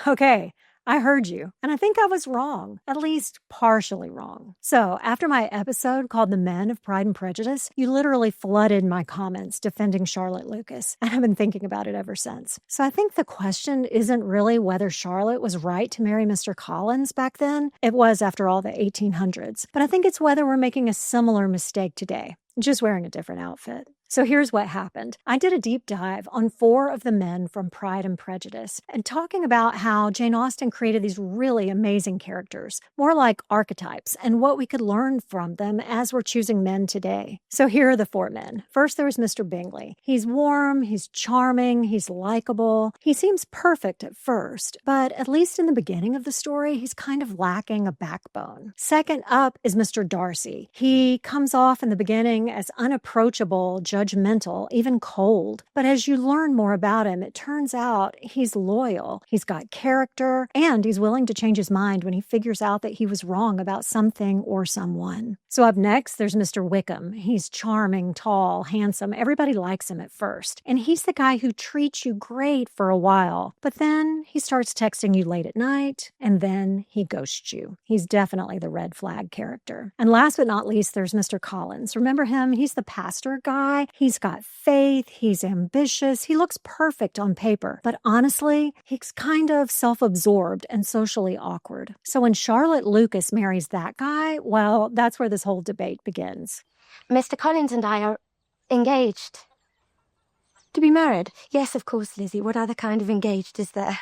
Okay, I heard you, and I think I was wrong, at least partially wrong. So, after my episode called The Men of Pride and Prejudice, you literally flooded my comments defending Charlotte Lucas, and I've been thinking about it ever since. So, I think the question isn't really whether Charlotte was right to marry Mr. Collins back then. It was, after all, the 1800s. But I think it's whether we're making a similar mistake today, just wearing a different outfit. So here's what happened. I did a deep dive on 4 of the men from Pride and Prejudice and talking about how Jane Austen created these really amazing characters, more like archetypes, and what we could learn from them as we're choosing men today. So here are the 4 men. First, there was Mr. Bingley. He's warm, he's charming, he's likable. He seems perfect at first, but at least in the beginning of the story, he's kind of lacking a backbone. Second up is Mr. Darcy. He comes off in the beginning as unapproachable, judgmental, even cold. But as you learn more about him, it turns out he's loyal, he's got character, and he's willing to change his mind when he figures out that he was wrong about something or someone. So up next, there's Mr. Wickham. He's charming, tall, handsome. Everybody likes him at first. And he's the guy who treats you great for a while. But then he starts texting you late at night, and then he ghosts you. He's definitely the red flag character. And last but not least, there's Mr. Collins. Remember him? He's the pastor guy. He's got faith, he's ambitious, he looks perfect on paper, but honestly, he's kind of self-absorbed and socially awkward. So when Charlotte Lucas marries that guy, well, that's where this whole debate begins. Mr. Collins and I are engaged. To be married? Yes, of course, Lizzie. What other kind of engaged is there?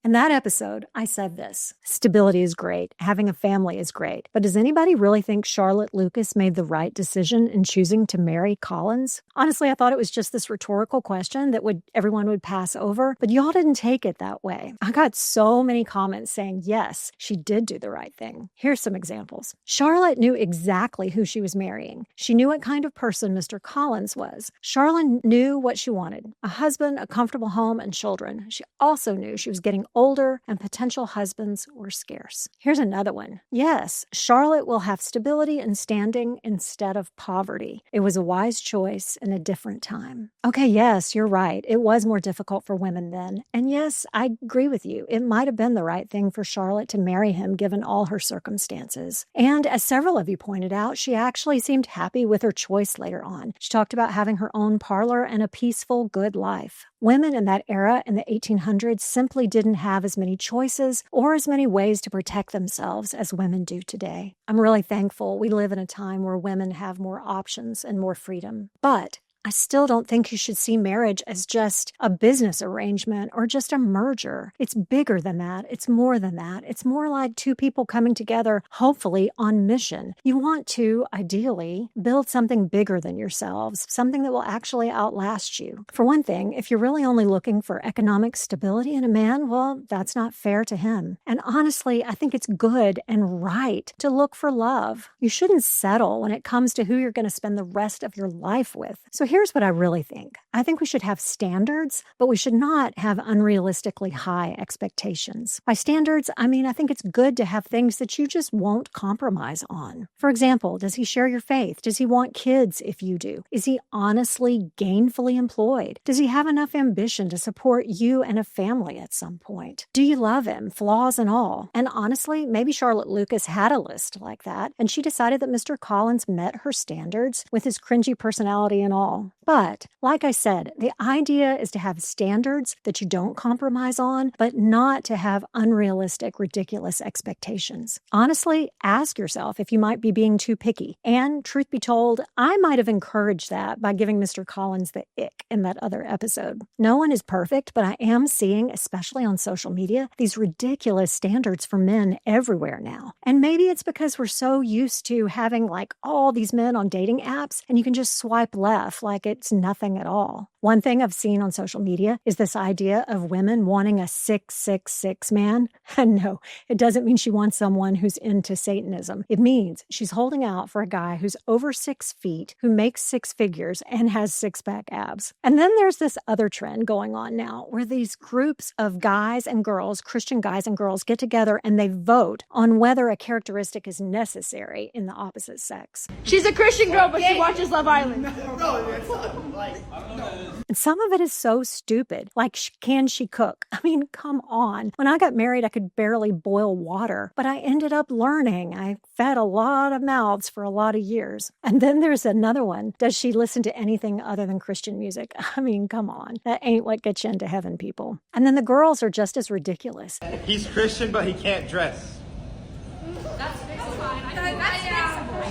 In that episode, I said this. Stability is great. Having a family is great. But does anybody really think Charlotte Lucas made the right decision in choosing to marry Collins? Honestly, I thought it was just this rhetorical question that everyone would pass over, but y'all didn't take it that way. I got so many comments saying, yes, she did do the right thing. Here's some examples. Charlotte knew exactly who she was marrying. She knew what kind of person Mr. Collins was. Charlotte knew what she wanted: a husband, a comfortable home, and children. She also knew she was getting older and potential husbands were scarce. Here's another one. Yes, Charlotte will have stability and standing instead of poverty. It was a wise choice in a different time. Okay, yes, you're right. It was more difficult for women then. And yes, I agree with you. It might have been the right thing for Charlotte to marry him given all her circumstances. And as several of you pointed out, she actually seemed happy with her choice later on. She talked about having her own parlor and a peaceful, good life. Women in that era in the 1800s simply didn't have as many choices or as many ways to protect themselves as women do today. I'm really thankful we live in a time where women have more options and more freedom. But I still don't think you should see marriage as just a business arrangement or just a merger. It's bigger than that. It's more than that. It's more like 2 people coming together, hopefully on mission. You want to, ideally, build something bigger than yourselves, something that will actually outlast you. For one thing, if you're really only looking for economic stability in a man, well, that's not fair to him. And honestly, I think it's good and right to look for love. You shouldn't settle when it comes to who you're going to spend the rest of your life with. So here's what I really think. I think we should have standards, but we should not have unrealistically high expectations. By standards, I mean I think it's good to have things that you just won't compromise on. For example, does he share your faith? Does he want kids if you do? Is he honestly gainfully employed? Does he have enough ambition to support you and a family at some point? Do you love him, flaws and all? And honestly, maybe Charlotte Lucas had a list like that, and she decided that Mr. Collins met her standards with his cringy personality and all. But, like I said, the idea is to have standards that you don't compromise on, but not to have unrealistic, ridiculous expectations. Honestly, ask yourself if you might be being too picky. And, truth be told, I might have encouraged that by giving Mr. Collins the ick in that other episode. No one is perfect, but I am seeing, especially on social media, these ridiculous standards for men everywhere now. And maybe it's because we're so used to having like all these men on dating apps, and you can just swipe left like it's nothing at all. One thing I've seen on social media is this idea of women wanting a 666 man. And no, it doesn't mean she wants someone who's into Satanism. It means she's holding out for a guy who's over 6 feet, who makes 6 figures and has 6-pack abs. And then there's this other trend going on now where these groups of guys and girls, Christian guys and girls, get together and they vote on whether a characteristic is necessary in the opposite sex. She's a Christian girl, but she watches Love Island. No, it's not like... And some of it is so stupid. Like, can she cook? I mean, come on. When I got married, I could barely boil water, but I ended up learning. I fed a lot of mouths for a lot of years. And then there's another one. Does she listen to anything other than Christian music? I mean, come on. That ain't what gets you into heaven, people. And then the girls are just as ridiculous. He's Christian, but he can't dress.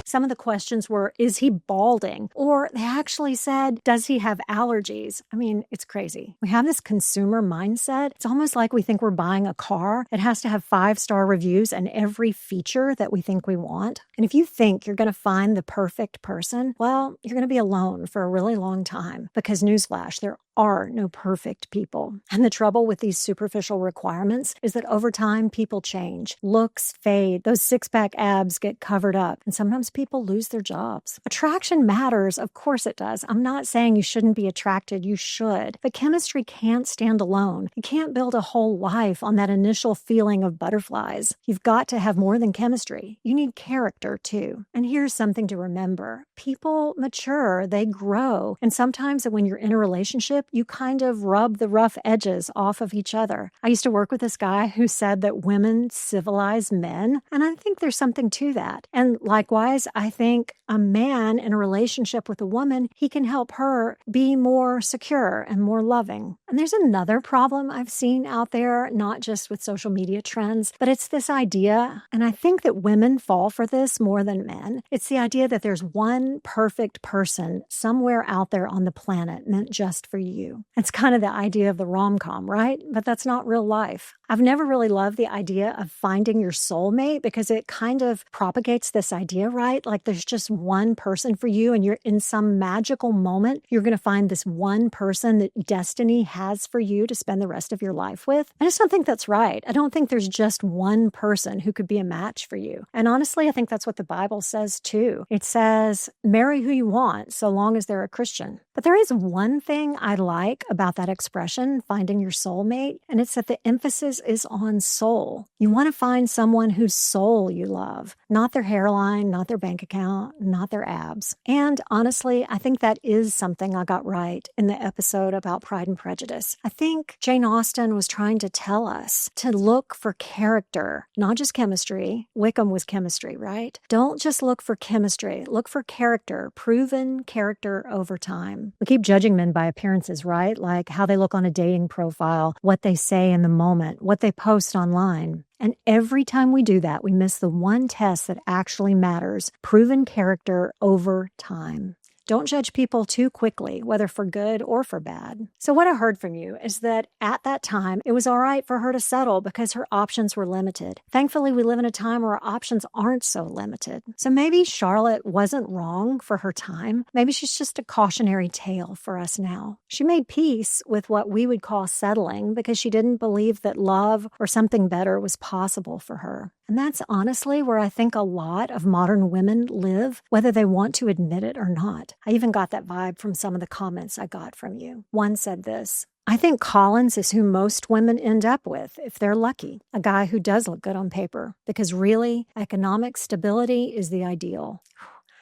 Some of the questions were, is he balding? Or they actually said, does he have allergies? I mean, it's crazy. We have this consumer mindset. It's almost like we think we're buying a car. It has to have 5-star reviews and every feature that we think we want. And if you think you're going to find the perfect person, well, you're going to be alone for a really long time. Because newsflash, there are no perfect people. And the trouble with these superficial requirements is that over time, people change. Looks fade. Those six-pack abs get covered up. And sometimes people lose their jobs. Attraction matters. Of course it does. I'm not saying you shouldn't be attracted. You should. But chemistry can't stand alone. You can't build a whole life on that initial feeling of butterflies. You've got to have more than chemistry. You need character too. And here's something to remember. People mature. They grow. And sometimes when you're in a relationship, you kind of rub the rough edges off of each other. I used to work with this guy who said that women civilize men, and I think there's something to that. And likewise, I think a man in a relationship with a woman, he can help her be more secure and more loving. And there's another problem I've seen out there, not just with social media trends, but it's this idea, and I think that women fall for this more than men. It's the idea that there's one perfect person somewhere out there on the planet meant just for you. It's kind of the idea of the rom-com, right? But that's not real life. I've never really loved the idea of finding your soulmate because it kind of propagates this idea, right? Like there's just one person for you and you're in some magical moment, you're going to find this one person that destiny has for you to spend the rest of your life with. I just don't think that's right. I don't think there's just one person who could be a match for you. And honestly, I think that's what the Bible says too. It says, marry who you want so long as they're a Christian. But there is one thing I like about that expression, finding your soulmate, and it's that the emphasis is on soul. You want to find someone whose soul you love, not their hairline, not their bank account, not their abs. And honestly, I think that is something I got right in the episode about Pride and Prejudice. I think Jane Austen was trying to tell us to look for character, not just chemistry. Wickham was chemistry, right? Don't just look for chemistry. Look for character, proven character over time. We keep judging men by appearances, right? Like how they look on a dating profile, what they say in the moment, what they post online. And every time we do that, we miss the one test that actually matters, proven character over time. Don't judge people too quickly, whether for good or for bad. So what I heard from you is that at that time, it was all right for her to settle because her options were limited. Thankfully, we live in a time where our options aren't so limited. So maybe Charlotte wasn't wrong for her time. Maybe she's just a cautionary tale for us now. She made peace with what we would call settling because she didn't believe that love or something better was possible for her. And that's honestly where I think a lot of modern women live, whether they want to admit it or not. I even got that vibe from some of the comments I got from you. One said this, I think Collins is who most women end up with if they're lucky, a guy who does look good on paper, because really, economic stability is the ideal.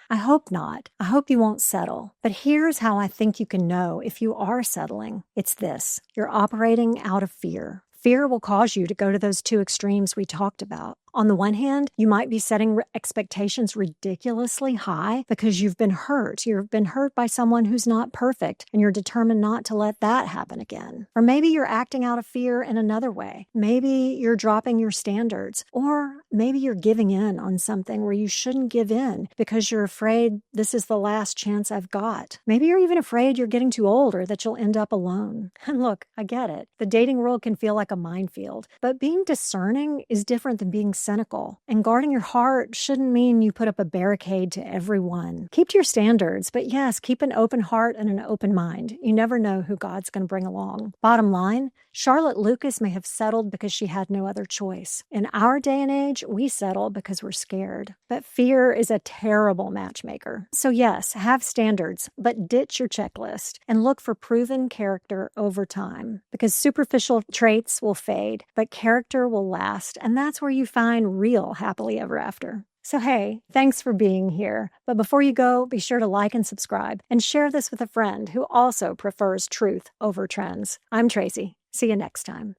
I hope not. I hope you won't settle. But here's how I think you can know if you are settling. It's this. You're operating out of fear. Fear will cause you to go to those two extremes we talked about. On the one hand, you might be setting expectations ridiculously high because you've been hurt. You've been hurt by someone who's not perfect, and you're determined not to let that happen again. Or maybe you're acting out of fear in another way. Maybe you're dropping your standards, or maybe you're giving in on something where you shouldn't give in because you're afraid this is the last chance I've got. Maybe you're even afraid you're getting too old or that you'll end up alone. And look, I get it. The dating world can feel like a minefield, but being discerning is different than being cynical. And guarding your heart shouldn't mean you put up a barricade to everyone. Keep to your standards, but yes, keep an open heart and an open mind. You never know who God's going to bring along. Bottom line, Charlotte Lucas may have settled because she had no other choice. In our day and age, we settle because we're scared. But fear is a terrible matchmaker. So yes, have standards, but ditch your checklist and look for proven character over time. Because superficial traits will fade, but character will last. And that's where you find real happily ever after. So hey, thanks for being here. But before you go, be sure to like and subscribe and share this with a friend who also prefers truth over trends. I'm Tracy. See you next time.